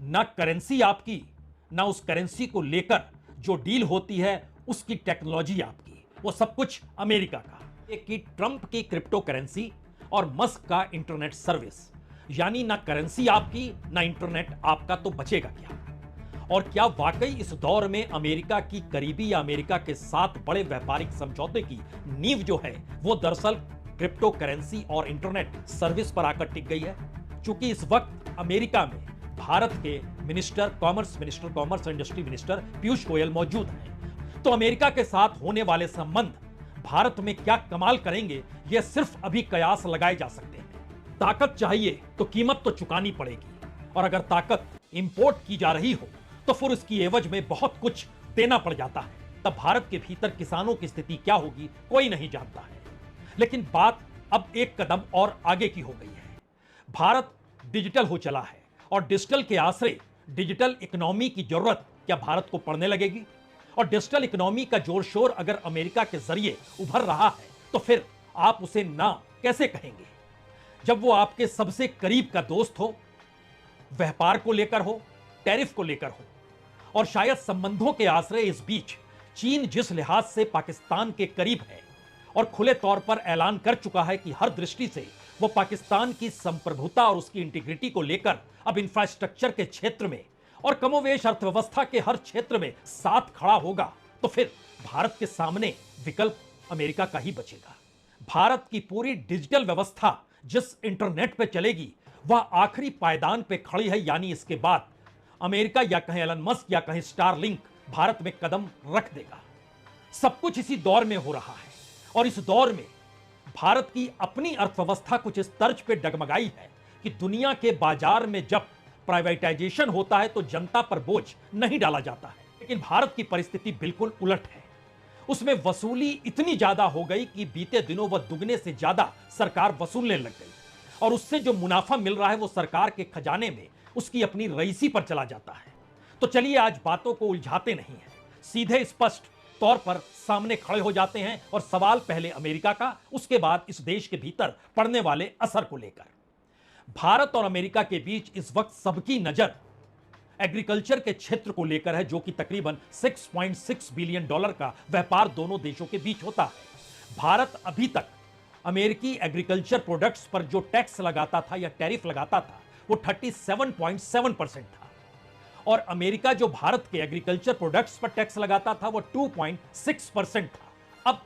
ना करेंसी आपकी, ना उस करेंसी को लेकर जो डील होती है उसकी टेक्नोलॉजी आपकी, वो सब कुछ अमेरिका का। एक की ट्रंप की क्रिप्टो करेंसी और मस्क का इंटरनेट सर्विस, यानी ना करेंसी आपकी ना इंटरनेट आपका, तो बचेगा क्या? और क्या वाकई इस दौर में अमेरिका की करीबी या अमेरिका के साथ बड़े व्यापारिक समझौते की नींव जो है वो दरअसल क्रिप्टो करेंसी और इंटरनेट सर्विस पर आकर टिक गई है? क्योंकि इस वक्त अमेरिका में भारत के minister commerce industry minister Piyush Goyal मौजूद हैं। तो अमेरिका के साथ होने वाले संबंध भारत में क्या कमाल करेंगे, यह सिर्फ अभी कयास लगाए जा सकते हैं। ताकत चाहिए तो कीमत तो चुकानी पड़ेगी, और अगर ताकत इंपोर्ट की जा रही हो तो फिर इसकी एवज में बहुत कुछ देना पड़ जाता है। तब भारत के भीतर किसानों की स्थिति क्या होगी कोई नहीं जानता है। लेकिन बात अब एक कदम और आगे की हो गई है। भारत डिजिटल हो चला है, और डिजिटल के आश्रय डिजिटल इकोनॉमी की जरूरत क्या भारत को पड़ने लगेगी? और डिजिटल इकोनॉमी का जोर शोर अगर अमेरिका के जरिए उभर रहा है तो फिर आप उसे ना कैसे कहेंगे, जब वो आपके सबसे करीब का दोस्त हो, व्यापार को लेकर हो, टैरिफ को लेकर हो, और शायद संबंधों के आश्रय इस बीच चीन जिस लिहाज से पाकिस्तान के करीब है और खुले तौर पर ऐलान कर चुका है कि हर दृष्टि से वो पाकिस्तान की संप्रभुता और उसकी इंटीग्रिटी को लेकर अब इंफ्रास्ट्रक्चर के क्षेत्र में और कमोवेश अर्थव्यवस्था के हर क्षेत्र में साथ खड़ा होगा, तो फिर भारत के सामने विकल्प अमेरिका का ही बचेगा। भारत की पूरी डिजिटल व्यवस्था जिस इंटरनेट पे चलेगी वह आखिरी पायदान पे खड़ी है, यानी इसके बाद अमेरिका या कहें एलन मस्क या कहें स्टारलिंक भारत में कदम रख देगा। सब कुछ इसी दौर में हो रहा है, और इस दौर में भारत की अपनी अर्थव्यवस्था कुछ इस तर्ज पे डगमगाई है कि दुनिया के बाजार में जब प्राइवेटाइजेशन होता है तो जनता पर बोझ नहीं डाला जाता है, लेकिन भारत की परिस्थिति बिल्कुल उलट है। उसमें वसूली इतनी ज्यादा हो गई कि बीते दिनों वह दुगने से ज्यादा सरकार वसूलने लग गई, और उससे जो मुनाफा मिल रहा है वो सरकार के खजाने में उसकी अपनी रईसी पर चला जाता है। तो चलिए आज बातों को उलझाते नहीं हैं, सीधे स्पष्ट तौर पर सामने खड़े हो जाते हैं, और सवाल पहले अमेरिका का, उसके बाद इस देश के भीतर पड़ने वाले असर को लेकर। भारत और अमेरिका के बीच इस वक्त सबकी नजर एग्रीकल्चर के क्षेत्र को लेकर है, जो कि तकरीबन 6.6 बिलियन डॉलर का व्यापार दोनों देशों के बीच होता है। भारत अभी तक अमेरिकी एग्रीकल्चर प्रोडक्ट्स पर जो टैक्स लगाता था या टैरिफ लगाता था वो 37.7% था, और अमेरिका जो भारत के एग्रीकल्चर प्रोडक्ट्स पर टैक्स लगाता था वो 2.6% था। अब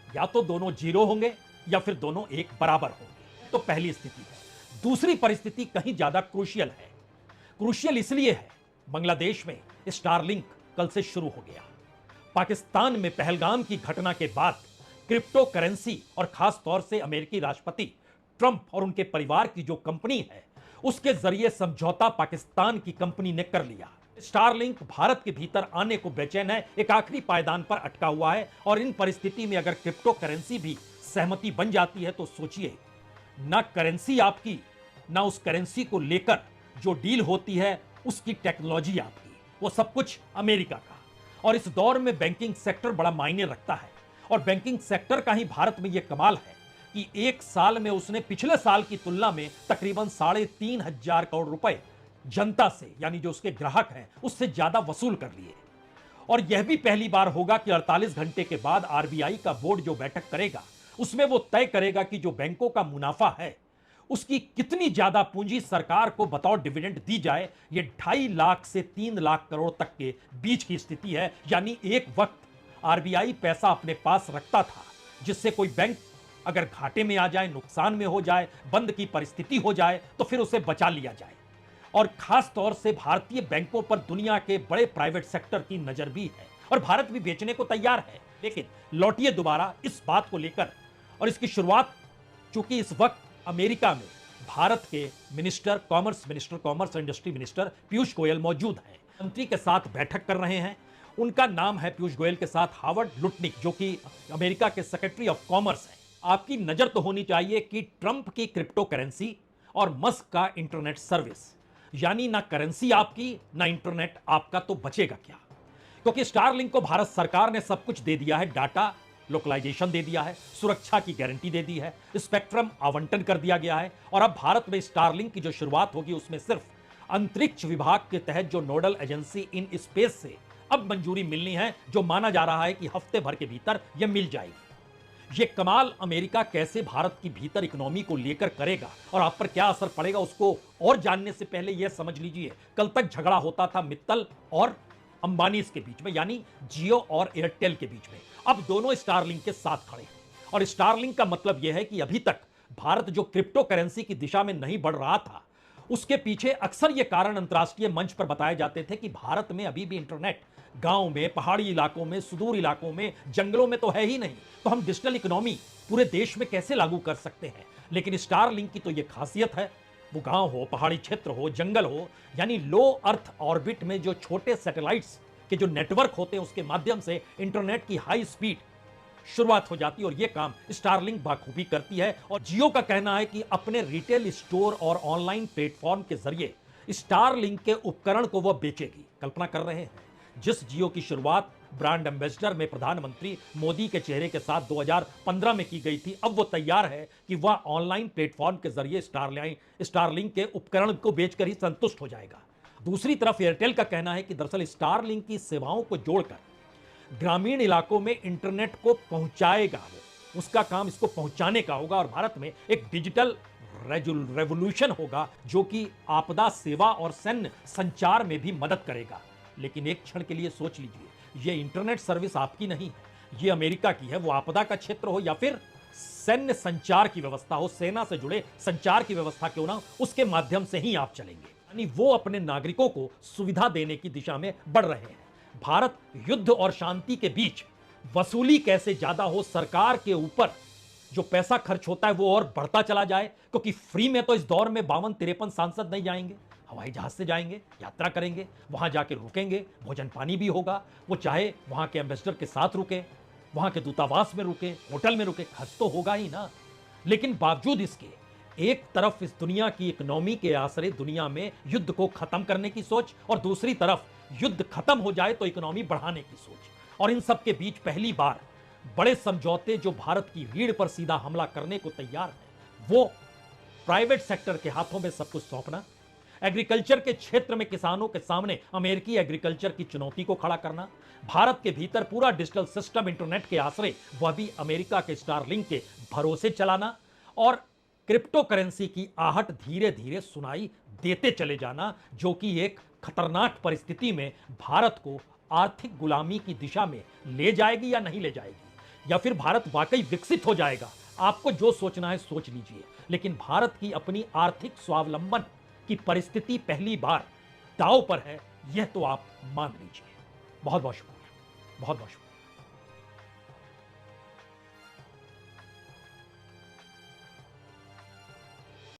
या तो दोनों जीरो होंगे या फिर दोनों एक बराबर होंगे। तो पहली स्थिति है। दूसरी परिस्थिति कहीं ज्यादा क्रूशियल है। क्रूशियल इसलिए है, बांग्लादेश में स्टारलिंक कल से शुरू हो गया। पाकिस्तान में पहलगाम की घटना के बाद क्रिप्टो करेंसी और खास तौर से अमेरिकी राष्ट्रपति ट्रंप और उनके परिवार की जो कंपनी है उसके जरिए समझौता पाकिस्तान की कंपनी ने कर लिया। स्टारलिंक भारत के भीतर आने को बेचैन है, एक आखिरी पायदान पर अटका हुआ है, और इन परिस्थिति में अगर क्रिप्टो करेंसी भी सहमति बन जाती है तो सोचिए, ना करेंसी आपकी, ना उस करेंसी को लेकर जो डील होती है उसकी टेक्नोलॉजी आपकी, वो सब कुछ अमेरिका का। और इस दौर में बैंकिंग सेक्टर बड़ा मायने रखता है, और बैंकिंग सेक्टर का ही भारत में यह कमाल है कि एक साल में उसने पिछले साल की तुलना में तकरीबन 3,500 करोड़ रुपए जनता से, यानी जो उसके ग्राहक हैं, उससे ज्यादा वसूल कर लिए। और यह भी पहली बार होगा कि 48 घंटे के बाद आरबीआई का बोर्ड जो बैठक करेगा उसमें वो तय करेगा कि जो बैंकों का मुनाफा है उसकी कितनी ज्यादा पूंजी सरकार को बतौर डिविडेंड दी जाए। ये 2.5 लाख से 3 लाख करोड़ तक के बीच की स्थिति है, यानी एक वक्त आरबीआई पैसा अपने पास रखता था जिससे कोई बैंक अगर घाटे में आ जाए, नुकसान में हो जाए, बंद की परिस्थिति हो जाए तो फिर उसे बचा लिया जाए। और खास तौर से भारतीय बैंकों पर दुनिया के बड़े प्राइवेट सेक्टर की नजर भी है, और भारत भी बेचने को तैयार है। लेकिन लौटिए दोबारा इस बात को लेकर, और इसकी शुरुआत चूंकि इस वक्त अमेरिका में भारत के commerce industry minister Piyush Goyal मौजूद हैं, मंत्री के साथ बैठक कर रहे हैं। उनका नाम है पीयूष गोयल के साथ हावर्ड लुटनिक, जो कि अमेरिका के सेक्रेटरी ऑफ कॉमर्स हैं। आपकी नजर तो होनी चाहिए कि ट्रंप की क्रिप्टो करेंसी और मस्क का इंटरनेट सर्विस, यानी ना करेंसी आपकी ना इंटरनेट आपका, तो बचेगा क्या? क्योंकि स्टारलिंक को भारत सरकार ने सब कुछ दे दिया है, डाटा लोकलाइजेशन दे दिया है, सुरक्षा की गारंटी दे दी है, स्पेक्ट्रम आवंटन कर दिया गया है, और अब भारत में स्टारलिंक की जो शुरुआत होगी उसमें सिर्फ अंतरिक्ष विभाग के तहत जो नोडल एजेंसी इन स्पेस से अब मंजूरी मिलनी है, जो माना जा रहा है कि हफ्ते भर के भीतर यह मिल जाएगी। यह कमाल अमेरिका कैसे भारत की भीतर इकोनॉमी को लेकर करेगा और आप पर क्या असर पड़ेगा, उसको और जानने से पहले यह समझ लीजिए, कल तक झगड़ा होता था मित्तल और अंबानी के बीच में, यानी जियो और एयरटेल के बीच में। अब दोनों स्टारलिंक के साथ खड़े हैं और स्टारलिंक का मतलब यह है कि अभी तक भारत जो क्रिप्टो करेंसी की दिशा में नहीं बढ़ रहा था, उसके पीछे अक्सर यह कारण अंतर्राष्ट्रीय मंच पर बताए जाते थे कि भारत में अभी भी इंटरनेट गांव में, पहाड़ी इलाकों में, सुदूर इलाकों में, जंगलों में तो है ही नहीं, तो हम डिजिटल इकोनॉमी पूरे देश में कैसे लागू कर सकते हैं। लेकिन स्टारलिंक की तो यह खासियत है, वो गांव हो, पहाड़ी क्षेत्र हो, जंगल हो, यानी लो अर्थ ऑर्बिट में जो छोटे सैटेलाइट्स के जो नेटवर्क होते हैं उसके माध्यम से इंटरनेट की हाई स्पीड शुरुआत हो जाती है और यह काम स्टारलिंक बाखूबी करती है। और जियो का कहना है कि अपने रिटेल स्टोर और ऑनलाइन प्लेटफॉर्म के जरिए स्टारलिंक के उपकरण को वह बेचेगी। कल्पना कर रहे हैं, जिस जियो की शुरुआत ब्रांड एम्बेसडर में प्रधानमंत्री मोदी के चेहरे के साथ 2015 में की गई थी, अब वो तैयार है कि वह ऑनलाइन प्लेटफॉर्म के जरिए स्टारलिंक के उपकरण को बेचकर ही संतुष्ट हो जाएगा। दूसरी तरफ एयरटेल का कहना है कि दरअसल स्टारलिंक की सेवाओं को जोड़कर ग्रामीण इलाकों में इंटरनेट को पहुंचाएगा, वो उसका काम इसको पहुंचाने का होगा और भारत में एक डिजिटल रेवोल्यूशन होगा जो कि आपदा सेवा और सैन्य संचार में भी मदद करेगा। लेकिन एक क्षण के लिए सोच लीजिए, ये इंटरनेट सर्विस आपकी नहीं है, ये अमेरिका की है। वो आपदा का क्षेत्र हो या फिर सैन्य संचार की व्यवस्था हो, सेना से जुड़े संचार की व्यवस्था क्यों ना, उसके माध्यम से ही आप चलेंगे। यानी वो अपने नागरिकों को सुविधा देने की दिशा में बढ़ रहे हैं। भारत युद्ध और शांति के बीच वसूली कैसे ज्यादा हो, सरकार के ऊपर जो पैसा खर्च होता है वो और बढ़ता चला जाए, क्योंकि फ्री में तो इस दौर में 52-53 सांसद नहीं जाएंगे, हवाई जहाज से जाएंगे, यात्रा करेंगे, वहां जाके रुकेंगे, भोजन पानी भी होगा, वो चाहे वहां के एम्बेसडर के साथ रुके, वहां के दूतावास में रुके, होटल में रुके, खर्च तो होगा ही ना। लेकिन बावजूद इसके एक तरफ इस दुनिया की इकोनॉमी के आसरे दुनिया में युद्ध को खत्म करने की सोच और दूसरी तरफ युद्ध खत्म हो जाए तो इकोनॉमी बढ़ाने की सोच, और इन सब के बीच पहली बार बड़े समझौते जो भारत की रीढ़ पर सीधा हमला करने को तैयार है, वो प्राइवेट सेक्टर के हाथों में सब कुछ सौंपना, एग्रीकल्चर के क्षेत्र में किसानों के सामने अमेरिकी एग्रीकल्चर की चुनौती को खड़ा करना, भारत के भीतर पूरा डिजिटल सिस्टम इंटरनेट के आसरे वह भी अमेरिका के स्टारलिंक के भरोसे चलाना, और क्रिप्टो करेंसी की आहट धीरे धीरे सुनाई देते चले जाना, जो कि एक खतरनाक परिस्थिति में भारत को आर्थिक गुलामी की दिशा में ले जाएगी या नहीं ले जाएगी, या फिर भारत वाकई विकसित हो जाएगा। आपको जो सोचना है सोच लीजिए, लेकिन भारत की अपनी आर्थिक स्वावलंबन की परिस्थिति पहली बार दांव पर है, यह तो आप मान लीजिए। बहुत बहुत शुक्रिया, बहुत बहुत शुक्रिया।